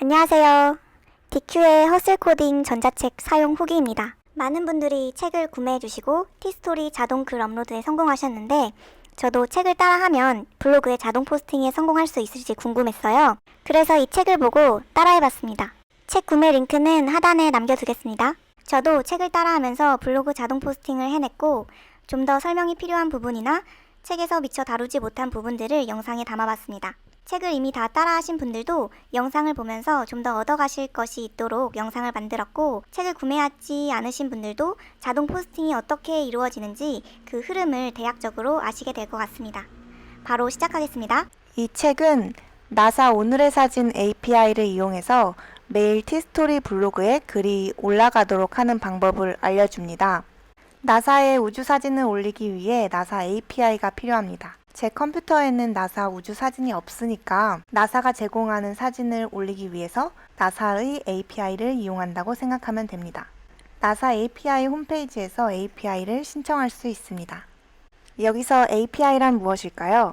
안녕하세요. DQ의 허슬 코딩 전자책 사용 후기입니다. 많은 분들이 책을 구매해 주시고 티스토리 자동 글 업로드에 성공하셨는데 저도 책을 따라하면 블로그에 자동 포스팅에 성공할 수 있을지 궁금했어요. 그래서 이 책을 보고 따라해봤습니다. 책 구매 링크는 하단에 남겨두겠습니다. 저도 책을 따라하면서 블로그 자동 포스팅을 해냈고 좀 더 설명이 필요한 부분이나 책에서 미처 다루지 못한 부분들을 영상에 담아봤습니다. 책을 이미 다 따라하신 분들도 영상을 보면서 좀 더 얻어가실 것이 있도록 영상을 만들었고, 책을 구매하지 않으신 분들도 자동 포스팅이 어떻게 이루어지는지 그 흐름을 대략적으로 아시게 될 것 같습니다. 바로 시작하겠습니다. 이 책은 나사 오늘의 사진 API를 이용해서 매일 티스토리 블로그에 글이 올라가도록 하는 방법을 알려줍니다. 나사의 우주 사진을 올리기 위해 나사 API가 필요합니다. 제 컴퓨터에는 나사 우주 사진이 없으니까 나사가 제공하는 사진을 올리기 위해서 나사의 API를 이용한다고 생각하면 됩니다. 나사 API 홈페이지에서 API를 신청할 수 있습니다. 여기서 API란 무엇일까요?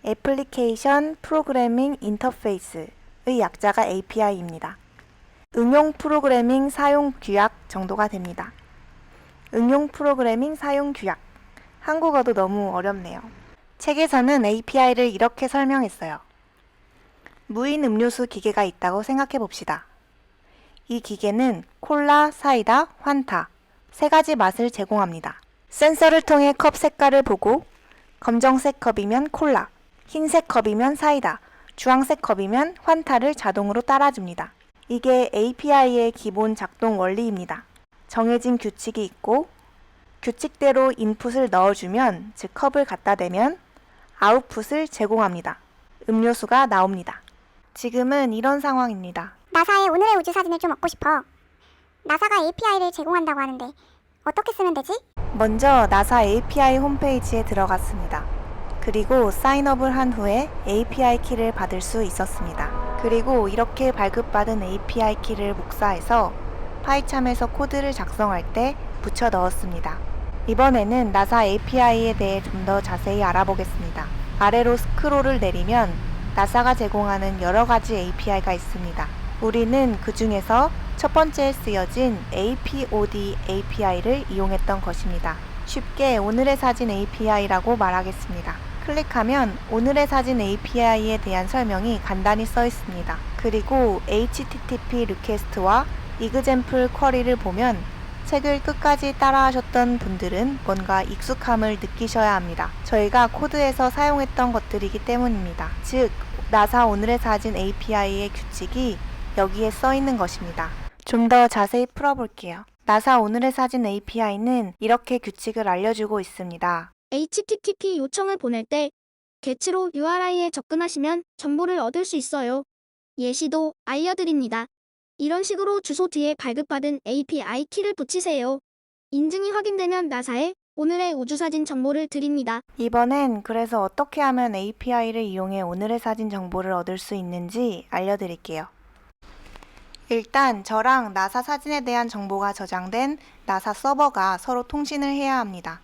애플리케이션 프로그래밍 인터페이스의 약자가 API입니다. 응용 프로그래밍 사용 규약 정도가 됩니다. 응용 프로그래밍 사용 규약. 한국어도 너무 어렵네요. 책에서는 API를 이렇게 설명했어요. 무인 음료수 기계가 있다고 생각해 봅시다. 이 기계는 콜라, 사이다, 환타 세 가지 맛을 제공합니다. 센서를 통해 컵 색깔을 보고 검정색 컵이면 콜라, 흰색 컵이면 사이다, 주황색 컵이면 환타를 자동으로 따라줍니다. 이게 API의 기본 작동 원리입니다. 정해진 규칙이 있고 규칙대로 인풋을 넣어주면, 즉 컵을 갖다 대면 아웃풋을 제공합니다. 음료수가 나옵니다. 지금은 이런 상황입니다. 나사의 오늘의 우주 사진을 좀 얻고 싶어. 나사가 API를 제공한다고 하는데 어떻게 쓰면 되지? 먼저 나사 API 홈페이지에 들어갔습니다. 그리고 사인업을 한 후에 API 키를 받을 수 있었습니다. 그리고 이렇게 발급받은 API 키를 복사해서 파이참에서 코드를 작성할 때 붙여 넣었습니다. 이번에는 나사 API에 대해 좀 더 자세히 알아보겠습니다. 아래로 스크롤을 내리면 나사가 제공하는 여러 가지 API가 있습니다. 우리는 그 중에서 첫 번째에 쓰여진 APOD API를 이용했던 것입니다. 쉽게 오늘의 사진 API라고 말하겠습니다. 클릭하면 오늘의 사진 API에 대한 설명이 간단히 써 있습니다. 그리고 HTTP 리퀘스트와 example 쿼리를 보면 책을 끝까지 따라하셨던 분들은 뭔가 익숙함을 느끼셔야 합니다. 저희가 코드에서 사용했던 것들이기 때문입니다. 즉, 나사 오늘의 사진 API의 규칙이 여기에 써 있는 것입니다. 좀 더 자세히 풀어볼게요. 나사 오늘의 사진 API는 이렇게 규칙을 알려주고 있습니다. HTTP 요청을 보낼 때 get로 URI에 접근하시면 정보를 얻을 수 있어요. 예시도 알려드립니다. 이런 식으로 주소 뒤에 발급받은 API 키를 붙이세요. 인증이 확인되면 나사에 오늘의 우주사진 정보를 드립니다. 이번엔 그래서 어떻게 하면 API를 이용해 오늘의 사진 정보를 얻을 수 있는지 알려드릴게요. 일단 저랑 나사 사진에 대한 정보가 저장된 나사 서버가 서로 통신을 해야 합니다.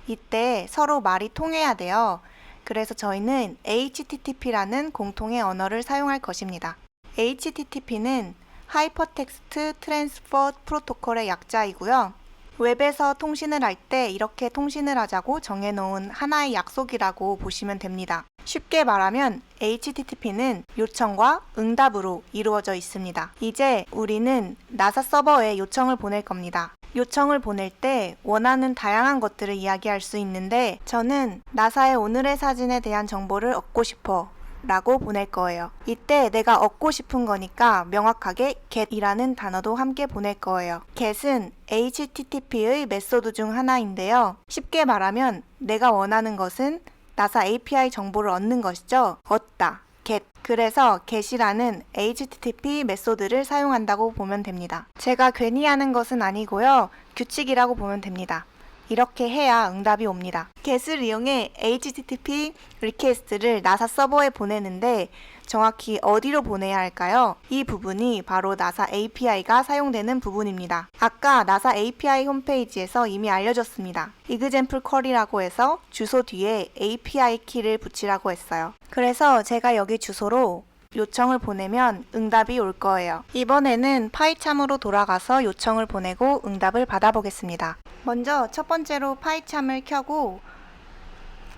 이때 서로 말이 통해야 돼요. 그래서 저희는 HTTP라는 공통의 언어를 사용할 것입니다. HTTP는 하이퍼텍스트 트랜스퍼 프로토콜의 약자이고요. 웹에서 통신을 할 때 이렇게 통신을 하자고 정해놓은 하나의 약속이라고 보시면 됩니다. 쉽게 말하면 HTTP는 요청과 응답으로 이루어져 있습니다. 이제 우리는 나사 서버에 요청을 보낼 겁니다. 요청을 보낼 때 원하는 다양한 것들을 이야기할 수 있는데 저는 나사의 오늘의 사진에 대한 정보를 얻고 싶어 라고 보낼 거예요. 이때 내가 얻고 싶은 거니까 명확하게 get이라는 단어도 함께 보낼 거예요. get은 HTTP의 메소드 중 하나인데요. 쉽게 말하면 내가 원하는 것은 나사 API 정보를 얻는 것이죠. 얻다, get. 그래서 get이라는 HTTP 메소드를 사용한다고 보면 됩니다. 제가 괜히 하는 것은 아니고요. 규칙이라고 보면 됩니다. 이렇게 해야 응답이 옵니다. get을 이용해 HTTP 리퀘스트를 나사 서버에 보내는데 정확히 어디로 보내야 할까요? 이 부분이 바로 나사 API가 사용되는 부분입니다. 아까 나사 API 홈페이지에서 이미 알려줬습니다. example 쿼리라고 해서 주소 뒤에 API 키를 붙이라고 했어요. 그래서 제가 여기 주소로 요청을 보내면 응답이 올 거예요. 이번에는 파이참으로 돌아가서 요청을 보내고 응답을 받아보겠습니다. 먼저 첫 번째로 파이참을 켜고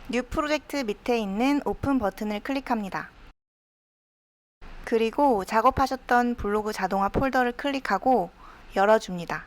뉴 프로젝트 밑에 있는 오픈 버튼을 클릭합니다. 그리고 작업하셨던 블로그 자동화 폴더를 클릭하고 열어줍니다.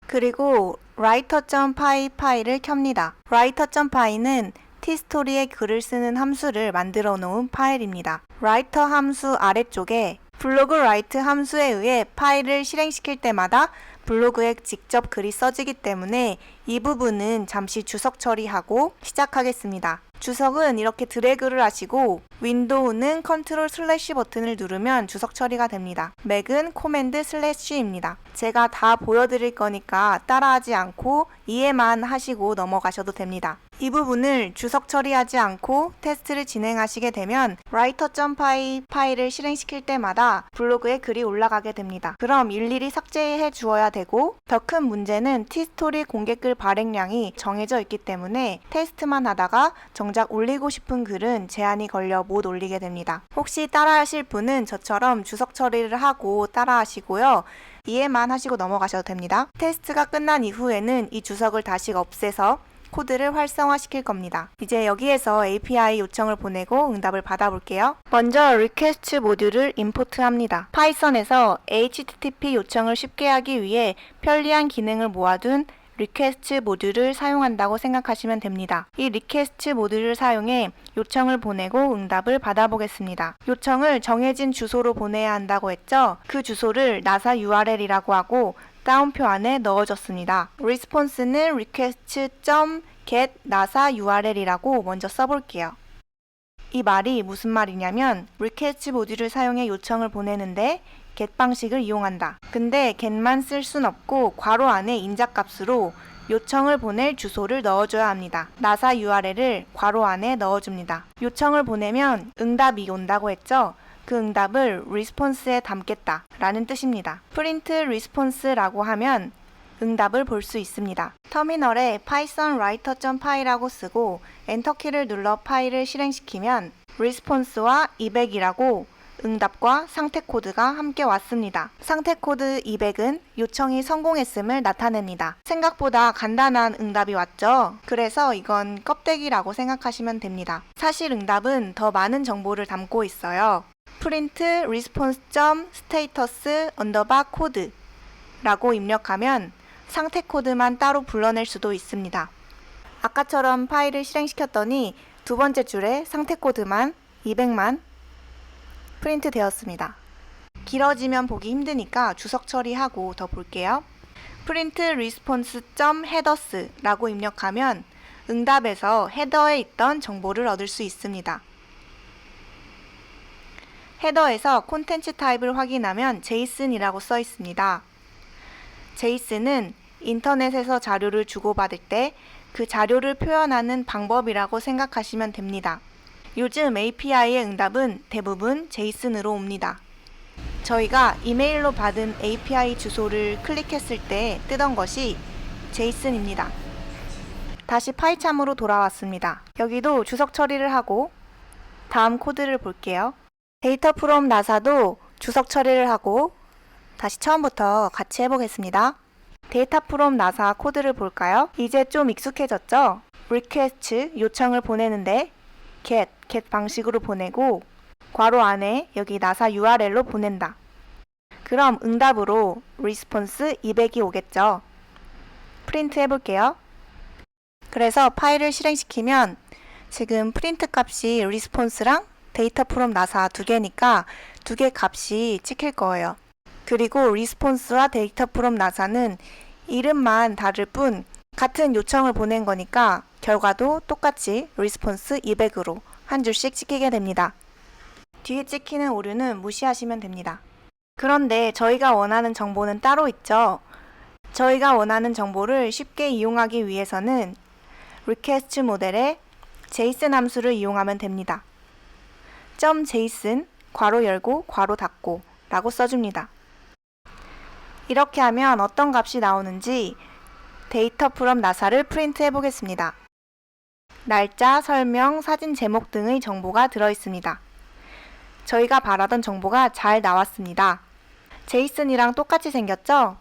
그리고 writer.py 파일을 켭니다. writer.py는 티스토리에 글을 쓰는 함수를 만들어 놓은 파일입니다. writer 함수 아래쪽에 블로그 write 함수에 의해 파일을 실행시킬 때마다 블로그에 직접 글이 써지기 때문에 이 부분은 잠시 주석 처리하고 시작하겠습니다. 주석은 이렇게 드래그를 하시고 윈도우는 컨트롤 슬래시 버튼을 누르면 주석 처리가 됩니다. 맥은 코맨드 슬래시입니다. 제가 다 보여드릴 거니까 따라하지 않고 이해만 하시고 넘어가셔도 됩니다. 이 부분을 주석 처리하지 않고 테스트를 진행하시게 되면 writer.py 파일을 실행시킬 때마다 블로그에 글이 올라가게 됩니다. 그럼 일일이 삭제해 주어야 되고 더 큰 문제는 티스토리 공개글 발행량이 정해져 있기 때문에 테스트만 하다가 정작 올리고 싶은 글은 제한이 걸려 못 올리게 됩니다. 혹시 따라하실 분은 저처럼 주석 처리를 하고 따라하시고요. 이해만 하시고 넘어가셔도 됩니다. 테스트가 끝난 이후에는 이 주석을 다시 없애서 코드를 활성화시킬 겁니다. 이제 여기에서 API 요청을 보내고 응답을 받아볼게요. 먼저 request 모듈을 임포트합니다. 파이썬에서 HTTP 요청을 쉽게 하기 위해 편리한 기능을 모아둔 request 모듈을 사용한다고 생각하시면 됩니다. 이 request 모듈을 사용해 요청을 보내고 응답을 받아보겠습니다. 요청을 정해진 주소로 보내야 한다고 했죠? 그 주소를 나사 URL이라고 하고 따옴표 안에 넣어줬습니다. response는 request.get nasa url이라고 먼저 써볼게요. 이 말이 무슨 말이냐면 request 모듈을 사용해 요청을 보내는데 get 방식을 이용한다. 근데 get만 쓸 순 없고 괄호 안에 인자값으로 요청을 보낼 주소를 넣어줘야 합니다. nasa url을 괄호 안에 넣어줍니다. 요청을 보내면 응답이 온다고 했죠? 그 응답을 response에 담겠다 라는 뜻입니다. print response라고 하면 응답을 볼 수 있습니다. 터미널에 python writer.py라고 쓰고 엔터키를 눌러 파일을 실행시키면 response와 200이라고 응답과 상태 코드가 함께 왔습니다. 상태 코드 200은 요청이 성공했음을 나타냅니다. 생각보다 간단한 응답이 왔죠? 그래서 이건 껍데기라고 생각하시면 됩니다. 사실 응답은 더 많은 정보를 담고 있어요. print response.status code 라고 입력하면 상태 코드만 따로 불러낼 수도 있습니다. 아까처럼 파일을 실행시켰더니 두 번째 줄에 상태 코드만 200만 프린트 되었습니다. 길어지면 보기 힘드니까 주석 처리하고 더 볼게요. print response.headers 라고 입력하면 응답에서 헤더에 있던 정보를 얻을 수 있습니다. 헤더에서 콘텐츠 타입을 확인하면 JSON이라고 써 있습니다. JSON은 인터넷에서 자료를 주고받을 때 그 자료를 표현하는 방법이라고 생각하시면 됩니다. 요즘 API의 응답은 대부분 JSON으로 옵니다. 저희가 이메일로 받은 API 주소를 클릭했을 때 뜨던 것이 JSON입니다. 다시 파이참으로 돌아왔습니다. 여기도 주석 처리를 하고 다음 코드를 볼게요. 데이터 프롬 나사도 주석 처리를 하고 다시 처음부터 같이 해보겠습니다. 데이터 프롬 나사 코드를 볼까요? 이제 좀 익숙해졌죠? request 요청을 보내는데 get 방식으로 보내고 괄호 안에 여기 나사 URL로 보낸다. 그럼 응답으로 response 200이 오겠죠? 프린트 해볼게요. 그래서 파일을 실행시키면 지금 프린트 값이 response랑 데이터 프롬 나사 두 개니까 두 개 값이 찍힐 거예요. 그리고 response와 데이터 프롬 나사는 이름만 다를 뿐 같은 요청을 보낸 거니까 결과도 똑같이 response 200으로 한 줄씩 찍히게 됩니다. 뒤에 찍히는 오류는 무시하시면 됩니다. 그런데 저희가 원하는 정보는 따로 있죠. 저희가 원하는 정보를 쉽게 이용하기 위해서는 request 모델에 JSON 함수를 이용하면 됩니다. .json 괄호 열고 괄호 닫고 라고 써줍니다. 이렇게 하면 어떤 값이 나오는지 데이터 프롬 나사를 프린트 해보겠습니다. 날짜, 설명, 사진 제목 등의 정보가 들어있습니다. 저희가 바라던 정보가 잘 나왔습니다. 제이슨이랑 똑같이 생겼죠?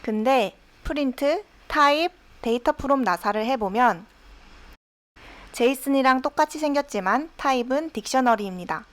근데 프린트, 타입, 데이터 프롬 나사를 해보면 제이슨이랑 똑같이 생겼지만 타입은 딕셔너리입니다.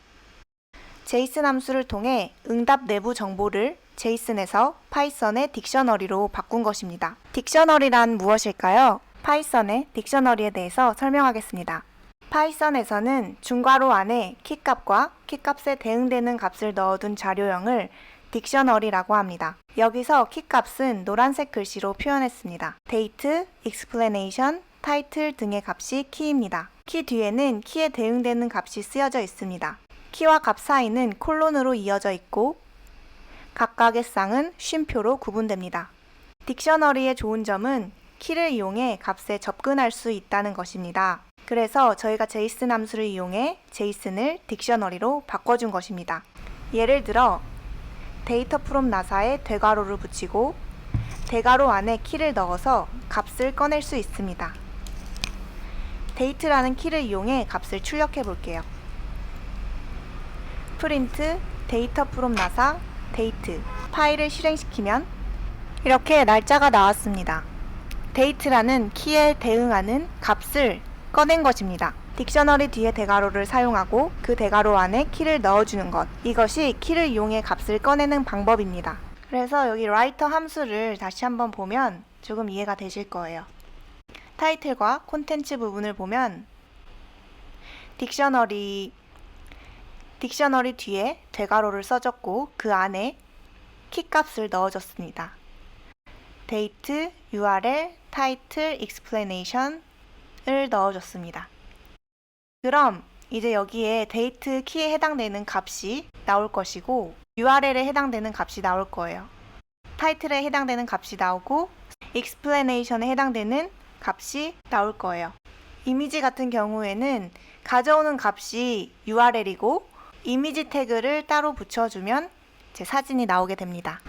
제이슨 함수를 통해 응답 내부 정보를 제이슨에서 파이썬의 딕셔너리로 바꾼 것입니다. 딕셔너리란 무엇일까요? 파이썬의 딕셔너리에 대해서 설명하겠습니다. 파이썬에서는 중괄호 안에 키값과 키값에 대응되는 값을 넣어둔 자료형을 딕셔너리라고 합니다. 여기서 키값은 노란색 글씨로 표현했습니다. date, explanation, title 등의 값이 키입니다. 키 뒤에는 키에 대응되는 값이 쓰여져 있습니다. 키와 값 사이는 콜론으로 이어져 있고 각각의 쌍은 쉼표로 구분됩니다. 딕셔너리의 좋은 점은 키를 이용해 값에 접근할 수 있다는 것입니다. 그래서 저희가 제이슨 함수를 이용해 제이슨을 딕셔너리로 바꿔준 것입니다. 예를 들어 데이터 프롬 나사에 대괄호를 붙이고 대괄호 안에 키를 넣어서 값을 꺼낼 수 있습니다. date라는 키를 이용해 값을 출력해 볼게요. 프린트 데이터 프롬 나사 date 파일을 실행시키면 이렇게 날짜가 나왔습니다. date라는 키에 대응하는 값을 꺼낸 것입니다. 딕셔너리 뒤에 대괄호를 사용하고 그 대괄호 안에 키를 넣어주는 것, 이것이 키를 이용해 값을 꺼내는 방법입니다. 그래서 여기 writer 함수를 다시 한번 보면 조금 이해가 되실 거예요. 타이틀과 콘텐츠 부분을 보면 딕셔너리 뒤에 대괄호를 써줬고 그 안에 키값을 넣어줬습니다. date, URL, title, explanation을 넣어줬습니다. 그럼 이제 여기에 date 키에 해당되는 값이 나올 것이고 URL에 해당되는 값이 나올 거예요. title에 해당되는 값이 나오고 explanation에 해당되는 값이 나올 거예요. 이미지 같은 경우에는 가져오는 값이 URL이고 이미지 태그를 따로 붙여주면 제 사진이 나오게 됩니다.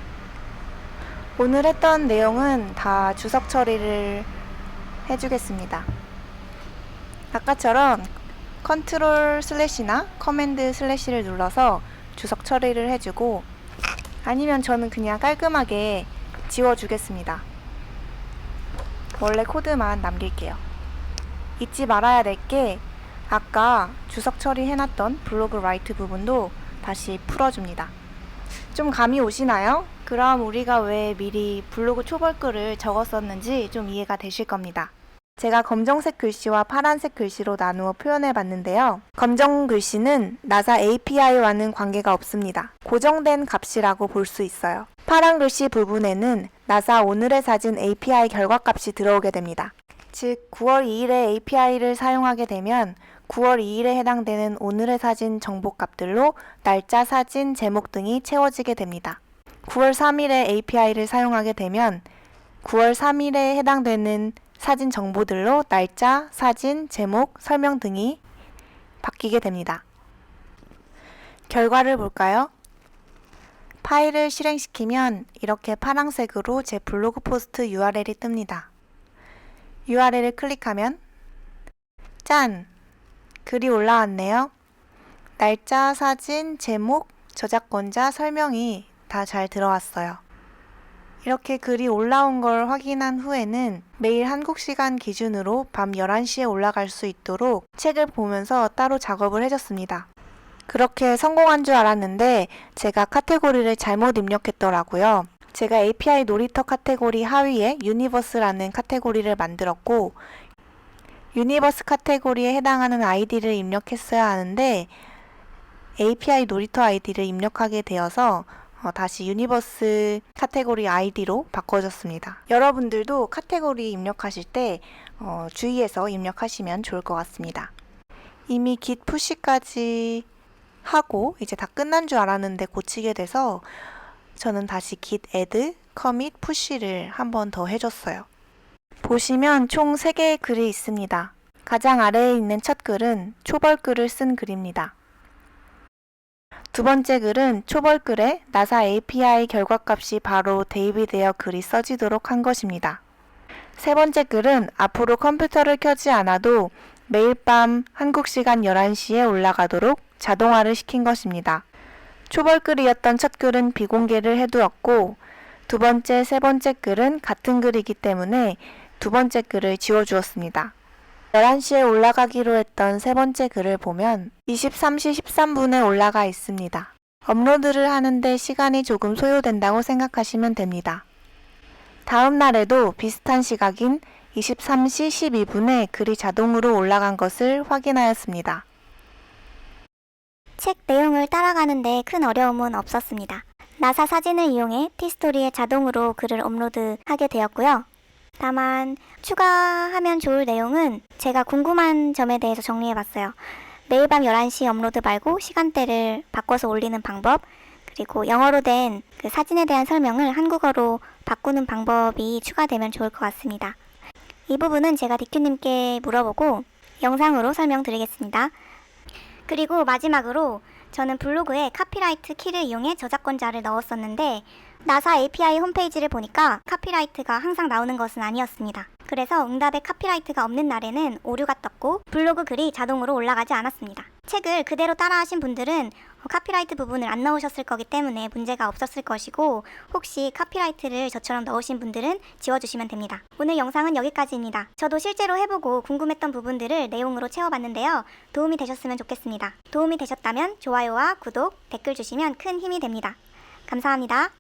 오늘 했던 내용은 다 주석 처리를 해주겠습니다. 아까처럼 컨트롤 슬래시나 커맨드 슬래시를 눌러서 주석 처리를 해주고 아니면 저는 그냥 깔끔하게 지워주겠습니다. 원래 코드만 남길게요. 잊지 말아야 될 게 아까 주석 처리해놨던 블로그 라이트 부분도 다시 풀어줍니다. 좀 감이 오시나요? 그럼 우리가 왜 미리 블로그 초벌글을 적었었는지 좀 이해가 되실 겁니다. 제가 검정색 글씨와 파란색 글씨로 나누어 표현해 봤는데요. 검정 글씨는 나사 API와는 관계가 없습니다. 고정된 값이라고 볼 수 있어요. 파란 글씨 부분에는 나사 오늘의 사진 API 결과값이 들어오게 됩니다. 즉 9월 2일에 API를 사용하게 되면 9월 2일에 해당되는 오늘의 사진 정보값들로 날짜, 사진, 제목 등이 채워지게 됩니다. 9월 3일에 API를 사용하게 되면 9월 3일에 해당되는 사진 정보들로 날짜, 사진, 제목, 설명 등이 바뀌게 됩니다. 결과를 볼까요? 파일을 실행시키면 이렇게 파란색으로 제 블로그 포스트 URL이 뜹니다. URL을 클릭하면 짠! 글이 올라왔네요. 날짜, 사진, 제목, 저작권자, 설명이 다 잘 들어왔어요. 이렇게 글이 올라온 걸 확인한 후에는 매일 한국 시간 기준으로 밤 11시에 올라갈 수 있도록 책을 보면서 따로 작업을 해줬습니다. 그렇게 성공한 줄 알았는데 제가 카테고리를 잘못 입력했더라고요. 제가 API 놀이터 카테고리 하위에 유니버스라는 카테고리를 만들었고 유니버스 카테고리에 해당하는 아이디를 입력했어야 하는데 API 놀이터 아이디를 입력하게 되어서 다시 유니버스 카테고리 아이디로 바꿔줬습니다. 여러분들도 카테고리 입력하실 때 주의해서 입력하시면 좋을 것 같습니다. 이미 git 푸시까지 하고 이제 다 끝난 줄 알았는데 고치게 돼서 저는 다시 git add, commit, push를 한 번 더 해줬어요. 보시면 총 3개의 글이 있습니다. 가장 아래에 있는 첫 글은 초벌글을 쓴 글입니다. 두 번째 글은 초벌글에 나사 API 결과값이 바로 대입이 되어 글이 써지도록 한 것입니다. 세 번째 글은 앞으로 컴퓨터를 켜지 않아도 매일 밤 한국 시간 11시에 올라가도록 자동화를 시킨 것입니다. 초벌글이었던 첫 글은 비공개를 해두었고 두 번째, 세 번째 글은 같은 글이기 때문에 두 번째 글을 지워주었습니다. 11시에 올라가기로 했던 세 번째 글을 보면 23시 13분에 올라가 있습니다. 업로드를 하는데 시간이 조금 소요된다고 생각하시면 됩니다. 다음 날에도 비슷한 시각인 23시 12분에 글이 자동으로 올라간 것을 확인하였습니다. 책 내용을 따라가는데 큰 어려움은 없었습니다. 나사 사진을 이용해 티스토리에 자동으로 글을 업로드하게 되었고요. 다만 추가하면 좋을 내용은 제가 궁금한 점에 대해서 정리해봤어요. 매일 밤 11시 업로드 말고 시간대를 바꿔서 올리는 방법, 그리고 영어로 된 그 사진에 대한 설명을 한국어로 바꾸는 방법이 추가되면 좋을 것 같습니다. 이 부분은 제가 디큐님께 물어보고 영상으로 설명드리겠습니다. 그리고 마지막으로 저는 블로그에 카피라이트 키를 이용해 저작권자를 넣었었는데 나사 API 홈페이지를 보니까 카피라이트가 항상 나오는 것은 아니었습니다. 그래서 응답에 카피라이트가 없는 날에는 오류가 떴고 블로그 글이 자동으로 올라가지 않았습니다. 책을 그대로 따라하신 분들은 카피라이트 부분을 안 넣으셨을 거기 때문에 문제가 없었을 것이고 혹시 카피라이트를 저처럼 넣으신 분들은 지워주시면 됩니다. 오늘 영상은 여기까지입니다. 저도 실제로 해보고 궁금했던 부분들을 내용으로 채워봤는데요. 도움이 되셨으면 좋겠습니다. 도움이 되셨다면 좋아요와 구독, 댓글 주시면 큰 힘이 됩니다. 감사합니다.